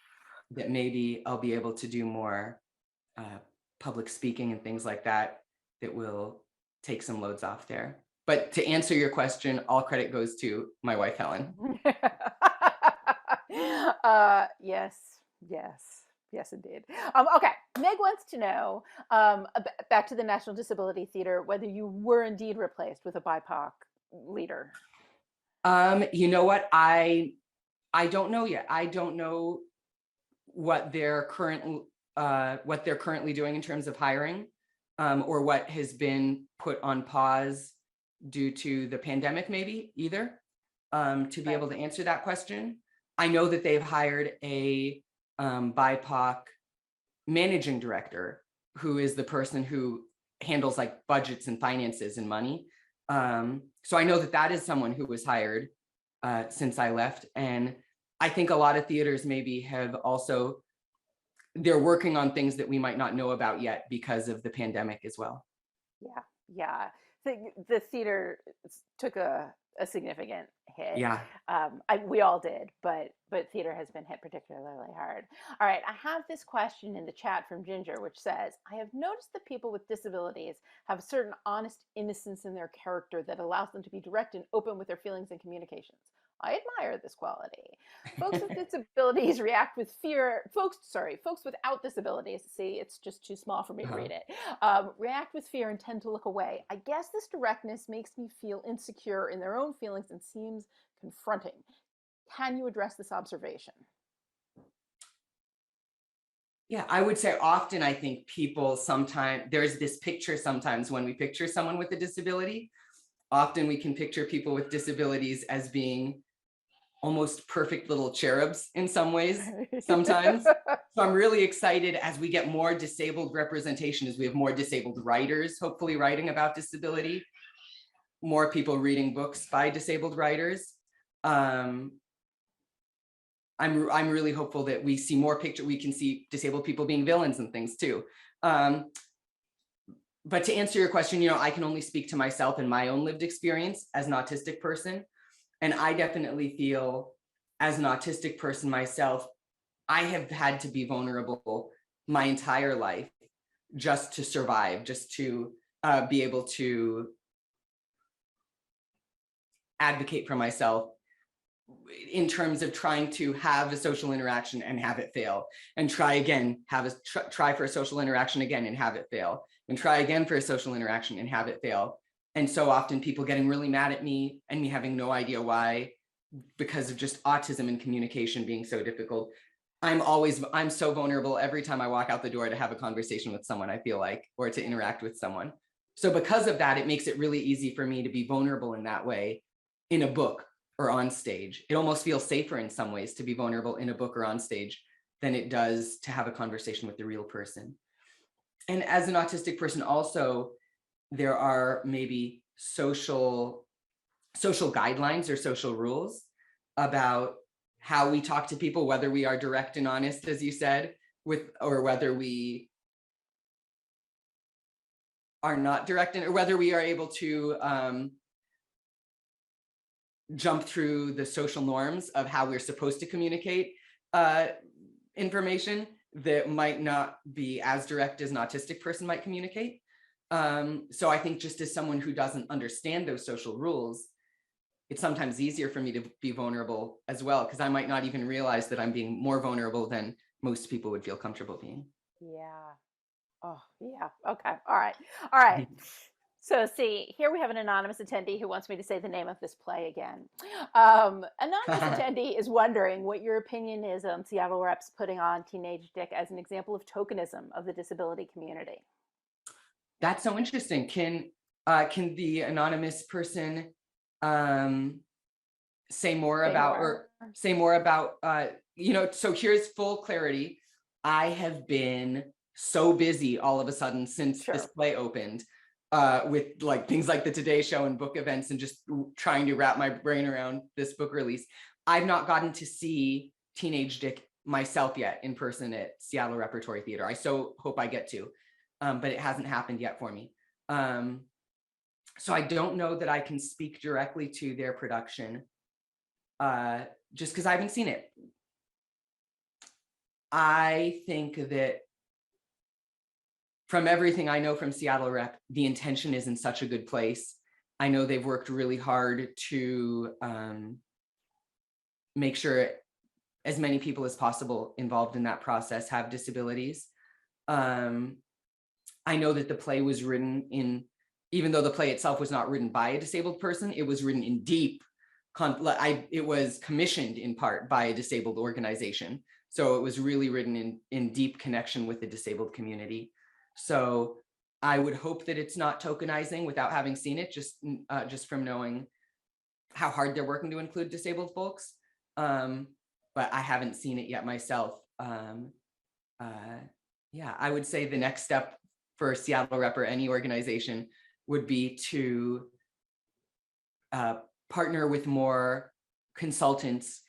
that maybe I'll be able to do more public speaking and things like that, that will take some loads off there. But to answer your question, all credit goes to my wife, Helen. Yes, indeed. Okay, Meg wants to know, back to the National Disability Theater, whether you were indeed replaced with a BIPOC leader. You know what? I don't know yet. I don't know what they're currently doing in terms of hiring, or what has been put on pause due to the pandemic, maybe either, to be able to answer that question. I know that they've hired a BIPOC managing director, who is the person who handles like budgets and finances and money. So I know that is someone who was hired. since I left. And I think a lot of theaters maybe have also, they're working on things that we might not know about yet because of the pandemic as well. Yeah, yeah. The theater took a significant hit. Yeah. We all did, but theater has been hit particularly hard. All right, I have this question in the chat from Ginger, which says, "I have noticed that people with disabilities have a certain honest innocence in their character that allows them to be direct and open with their feelings and communications. I admire this quality. Folks with disabilities react with fear. Folks without disabilities, see, it's just too small for me to read it, react with fear and tend to look away. I guess this directness makes me feel insecure in their own feelings and seems confronting. Can you address this observation?" Yeah, I would say often I think people sometimes, there's this picture sometimes when we picture someone with a disability, often we can picture people with disabilities as being almost perfect little cherubs in some ways sometimes. So I'm really excited as we get more disabled representation, as we have more disabled writers, hopefully writing about disability, more people reading books by disabled writers. I'm really hopeful that we see more we can see disabled people being villains and things too. But to answer your question, I can only speak to myself and my own lived experience as an autistic person. And I definitely feel, as an autistic person myself, I have had to be vulnerable my entire life just to survive, just to be able to advocate for myself in terms of trying to have a social interaction and have it fail, and try again, try for a social interaction again and have it fail, and try again for a social interaction and have it fail. And so often people getting really mad at me and me having no idea why, because of just autism and communication being so difficult. I'm so vulnerable every time I walk out the door to have a conversation with someone, I feel like, or to interact with someone. So because of that, it makes it really easy for me to be vulnerable in that way in a book or on stage. It almost feels safer in some ways to be vulnerable in a book or on stage than it does to have a conversation with the real person. And as an autistic person also, there are maybe social guidelines or social rules about how we talk to people, whether we are direct and honest, as you said, or whether we are not direct, or whether we are able to jump through the social norms of how we're supposed to communicate information that might not be as direct as an autistic person might communicate. So I think just as someone who doesn't understand those social rules, it's sometimes easier for me to be vulnerable as well, because I might not even realize that I'm being more vulnerable than most people would feel comfortable being. Yeah. Oh, yeah. Okay. All right. All right. So, see, here we have an anonymous attendee who wants me to say the name of this play again. Anonymous attendee is wondering what your opinion is on Seattle Reps putting on Teenage Dick as an example of tokenism of the disability community. That's so interesting. Can the anonymous person say more about, so here's full clarity. I have been so busy all of a sudden since this play opened, with like things like the Today Show and book events and just trying to wrap my brain around this book release. I've not gotten to see Teenage Dick myself yet in person at Seattle Repertory Theater. I so hope I get to, but it hasn't happened yet for me. So I don't know that I can speak directly to their production, just because I haven't seen it. I think that from everything I know from Seattle Rep, the intention is in such a good place. I know they've worked really hard to make sure as many people as possible involved in that process have disabilities. I know that the play was written in, even though the play itself was not written by a disabled person, it was written in deep, it was commissioned in part by a disabled organization. So it was really written in deep connection with the disabled community. So I would hope that it's not tokenizing without having seen it, just from knowing how hard they're working to include disabled folks. But I haven't seen it yet myself. Yeah, I would say the next step for Seattle Rep or any organization would be to partner with more consultants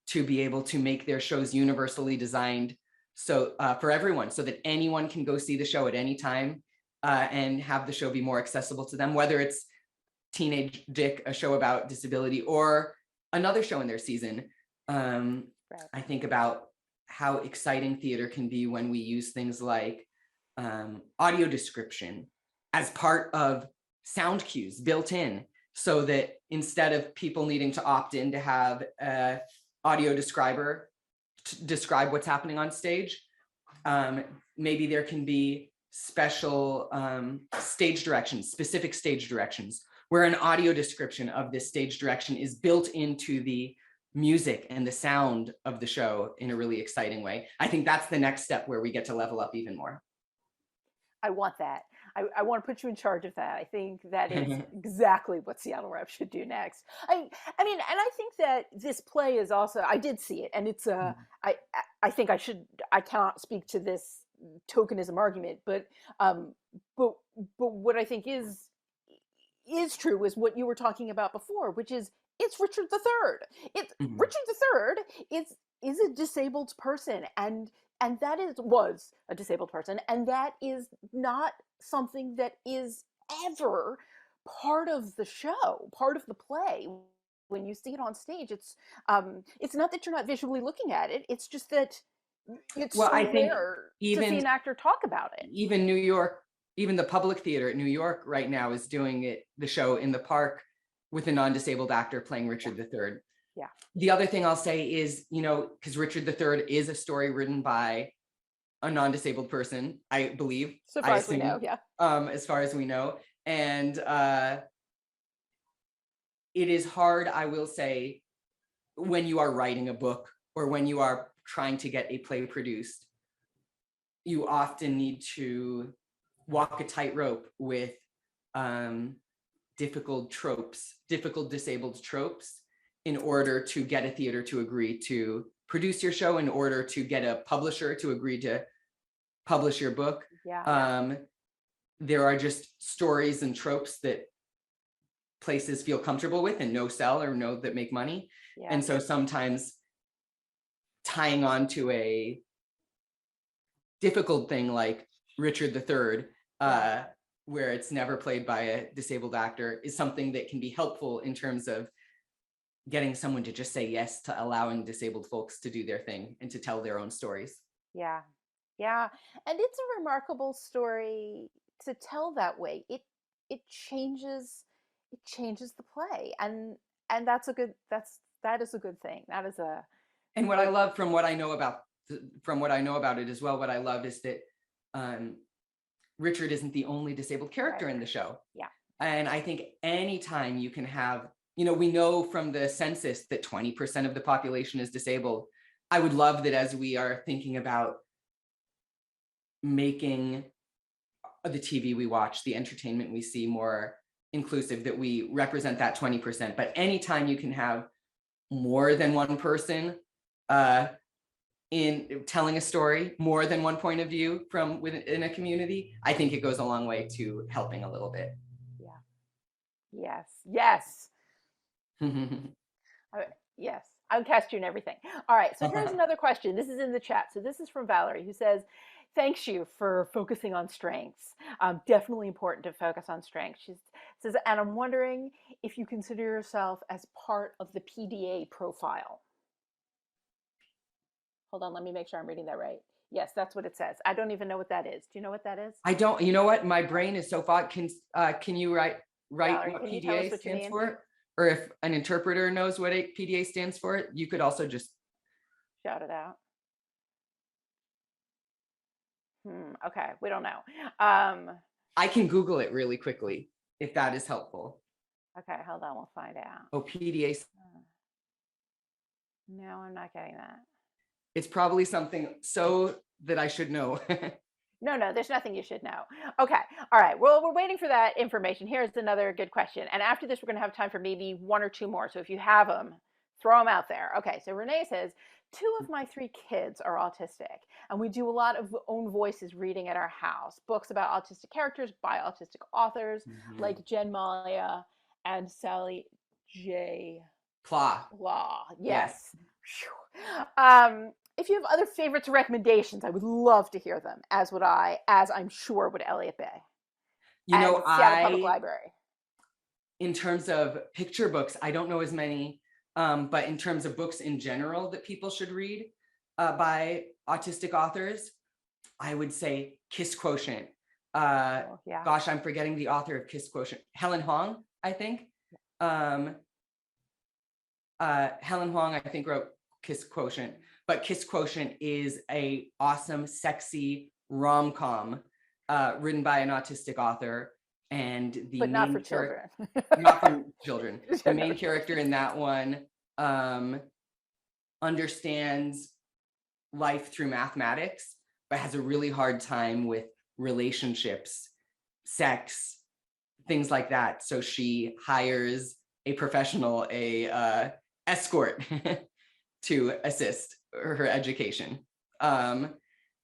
to be able to make their shows universally designed so for everyone, so that anyone can go see the show at any time and have the show be more accessible to them, whether it's Teenage Dick, a show about disability, or another show in their season. Right. I think about how exciting theater can be when we use things like audio description as part of sound cues built in, so that instead of people needing to opt in to have an audio describer to describe what's happening on stage, maybe there can be special stage directions, specific stage directions, where an audio description of this stage direction is built into the music and the sound of the show in a really exciting way. I think that's the next step where we get to level up even more. I want that. I want to put you in charge of that. I think that is exactly what Seattle Rep should do next. I mean, and I think that this play is also, I did see it, and it's I think I cannot speak to this tokenism argument, but but what I think is true is what you were talking about before, which is it's Richard III. It's Mhm. Richard III is a disabled person, and that was a disabled person, and that is not something that is ever part of the show, part of the play. When you see it on stage, it's not that you're not visually looking at it, it's just that it's Well, so I think rare to see even an actor talk about it. even New York, even the Public Theater at New York right now is doing the show in the park with a non-disabled actor playing Richard III. Yeah. The other thing I'll say is, because Richard III is a story written by a non-disabled person, I believe. So far as we know, yeah. As far as we know. And it is hard, I will say, when you are writing a book or when you are trying to get a play produced, you often need to walk a tightrope with difficult disabled tropes, in order to get a theater to agree to produce your show, in order to get a publisher to agree to publish your book. Yeah. There are just stories and tropes that places feel comfortable with and know sell or know that make money. Yeah. And so sometimes tying on to a difficult thing like Richard III, where it's never played by a disabled actor, is something that can be helpful in terms of getting someone to just say yes to allowing disabled folks to do their thing and to tell their own stories. Yeah. Yeah. And it's a remarkable story to tell that way. It changes the play. And that is a good thing. That is a And what I love from what I know about it as well, what I love is that Richard isn't the only disabled character in the show. Yeah. And I think anytime you can have, we know from the census that 20% of the population is disabled. I would love that as we are thinking about making the TV we watch, the entertainment we see more inclusive, that we represent that 20%. But anytime you can have more than one person in telling a story, more than one point of view from within a community, I think it goes a long way to helping a little bit. Yeah. Yes. Yes. I'll cast you and everything. All right. So here's another question. This is in the chat. So this is from Valerie, who says, thanks you for focusing on strengths. Definitely important to focus on strengths. She says, and I'm wondering if you consider yourself as part of the PDA profile. Hold on. Let me make sure I'm reading that right. Yes, that's what it says. I don't even know what that is. Do you know what that is? I don't. You know what? My brain is so fogged. Can you write Valerie, what can you tell us PDA what you stands mean? for? Or if an interpreter knows what a PDA stands for, you could also just shout it out. Okay, we don't know. I can Google it really quickly if that is helpful. Okay, hold on, we'll find out. Oh, PDA. No, I'm not getting that. It's probably something so that I should know. No, there's nothing you should know. Okay, all right. Well, we're waiting for that information. Here's another good question. And after this, we're going to have time for maybe one or two more. So if you have them, throw them out there. Okay, so Renee says, 2 of my 3 kids are autistic, and we do a lot of own voices reading at our house, books about autistic characters by autistic authors like Jen Malia and Sally J. Pla. Law. Yes. Yes. Phew. If you have other favorites or recommendations, I would love to hear them, as would I, as I'm sure would Elliot Bay You and know, Seattle Public Library. in terms of picture books, I don't know as many, but in terms of books in general that people should read by autistic authors, I would say Kiss Quotient. Oh, yeah. Gosh, I'm forgetting the author of Kiss Quotient. Helen Huang, I think. Helen Huang, I think, wrote Kiss Quotient, but Kiss Quotient is a awesome, sexy rom-com written by an autistic author. And the But not for main character, children. not for children. The No. main character in that one understands life through mathematics, but has a really hard time with relationships, sex, things like that. So she hires a professional, a escort, to assist her education.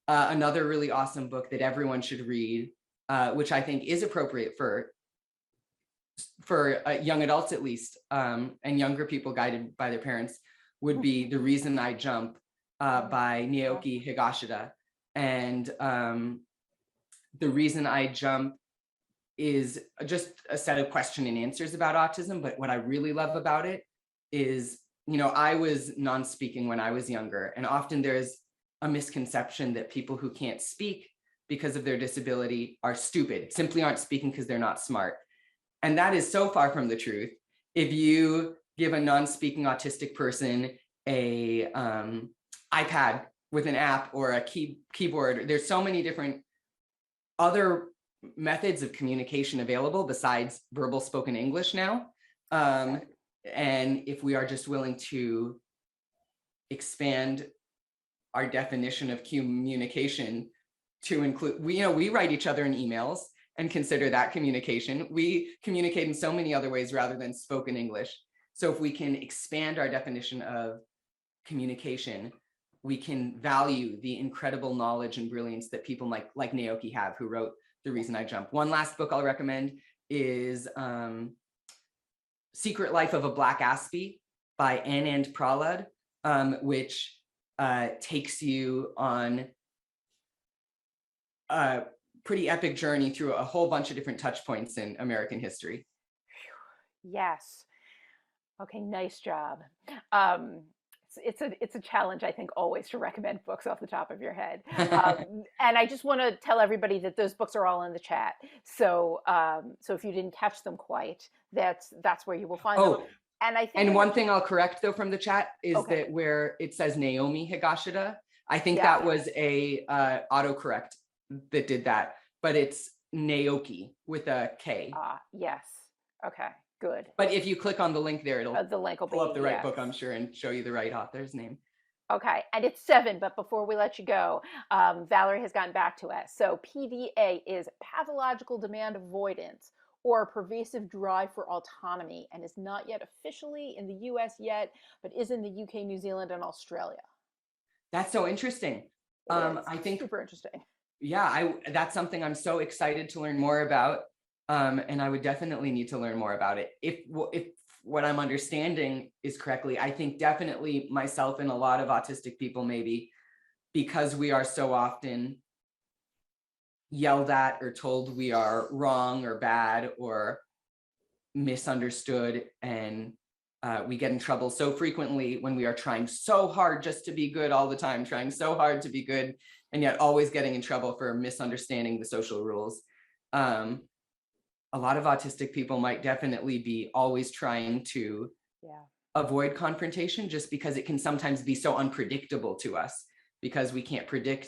Another really awesome book that everyone should read, which I think is appropriate for young adults at least, and younger people guided by their parents, would be The Reason I Jump by Naoki Higashida. And The Reason I Jump is just a set of question and answers about autism. But what I really love about it is, you know, I was non-speaking when I was younger, and often there's a misconception that people who can't speak because of their disability are stupid, simply aren't speaking because they're not smart. And that is so far from the truth. If you give a non-speaking autistic person a iPad with an app or a keyboard, there's so many different other methods of communication available besides verbal spoken English now. And if we are just willing to expand our definition of communication to include, we write each other in emails and consider that communication. We communicate in so many other ways rather than spoken English. So if we can expand our definition of communication, we can value the incredible knowledge and brilliance that people like Naoki have, who wrote The Reason I Jump. One last book I'll recommend is Secret Life of a Black Aspie by Anand Prahlad, which takes you on a pretty epic journey through a whole bunch of different touch points in American history. Yes. Okay, nice job. It's a challenge, I think, always to recommend books off the top of your head. And I just want to tell everybody that those books are all in the chat. So so if you didn't catch them quite, that's where you will find them. And I think, and one thing I'll correct though from the chat is that where it says Naomi Higashida, I think that was a autocorrect that did that, but it's Naoki with a K. Yes. Okay. Good. But if you click on the link there, it'll the link will pull up the right book, I'm sure, and show you the right author's name. Okay, and it's 7, but before we let you go, Valerie has gotten back to us. So PDA is pathological demand avoidance or pervasive drive for autonomy, and is not yet officially in the US yet, but is in the UK, New Zealand, and Australia. That's so interesting. I think super interesting. Yeah, that's something I'm so excited to learn more about. And I would definitely need to learn more about it. If what I'm understanding is correctly, I think definitely myself and a lot of autistic people, maybe because we are so often yelled at or told we are wrong or bad or misunderstood, and we get in trouble so frequently when we are trying so hard just to be good all the time, trying so hard to be good, and yet always getting in trouble for misunderstanding the social rules. A lot of autistic people might definitely be always trying to avoid confrontation, just because it can sometimes be so unpredictable to us, because we can't predict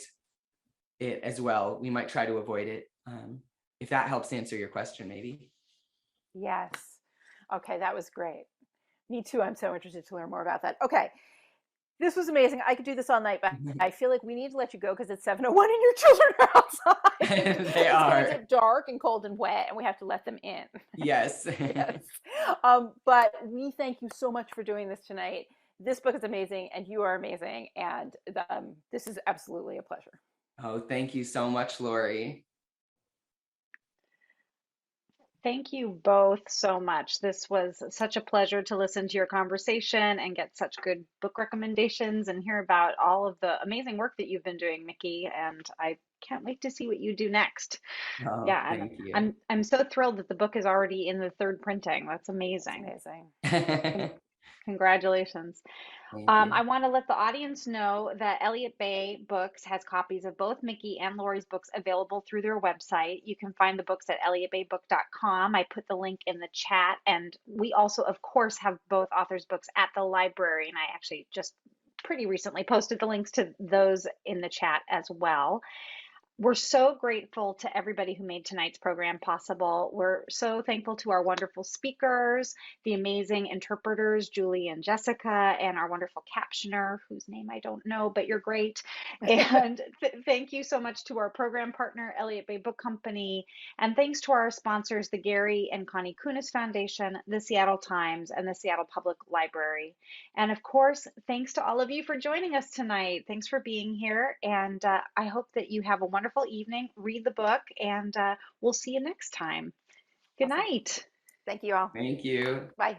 it as well. We might try to avoid it. If that helps answer your question, maybe. Yes. Okay, that was great. Me too. I'm so interested to learn more about that. Okay. This was amazing. I could do this all night, but I feel like we need to let you go because it's 7:01 and your children are outside. They are. It's get dark and cold and wet, and we have to let them in. Yes. Yes. But we thank you so much for doing this tonight. This book is amazing, and you are amazing, and this is absolutely a pleasure. Oh, thank you so much, Lori. Thank you both so much. This was such a pleasure to listen to your conversation and get such good book recommendations and hear about all of the amazing work that you've been doing, Mickey. And I can't wait to see what you do next. Oh, Yeah, and thank you. I'm so thrilled that the book is already in the third printing. That's It's amazing. amazing. Con- Congratulations. Thank you. I want to let the audience know that Elliott Bay Books has copies of both Mickey and Lori's books available through their website. You can find the books at elliottbaybook.com. I put the link in the chat. And we also, of course, have both authors' books at the library. And I actually just pretty recently posted the links to those in the chat as well. We're so grateful to everybody who made tonight's program possible. We're so thankful to our wonderful speakers, the amazing interpreters, Julie and Jessica, and our wonderful captioner, whose name I don't know, but you're great. And thank you so much to our program partner, Elliott Bay Book Company. And thanks to our sponsors, the Gary and Connie Kunis Foundation, the Seattle Times, and the Seattle Public Library. And of course, thanks to all of you for joining us tonight. Thanks for being here. And I hope that you have a wonderful evening. Read the book, and we'll see you next time. Good Awesome. night. Thank you all. Thank you. Bye.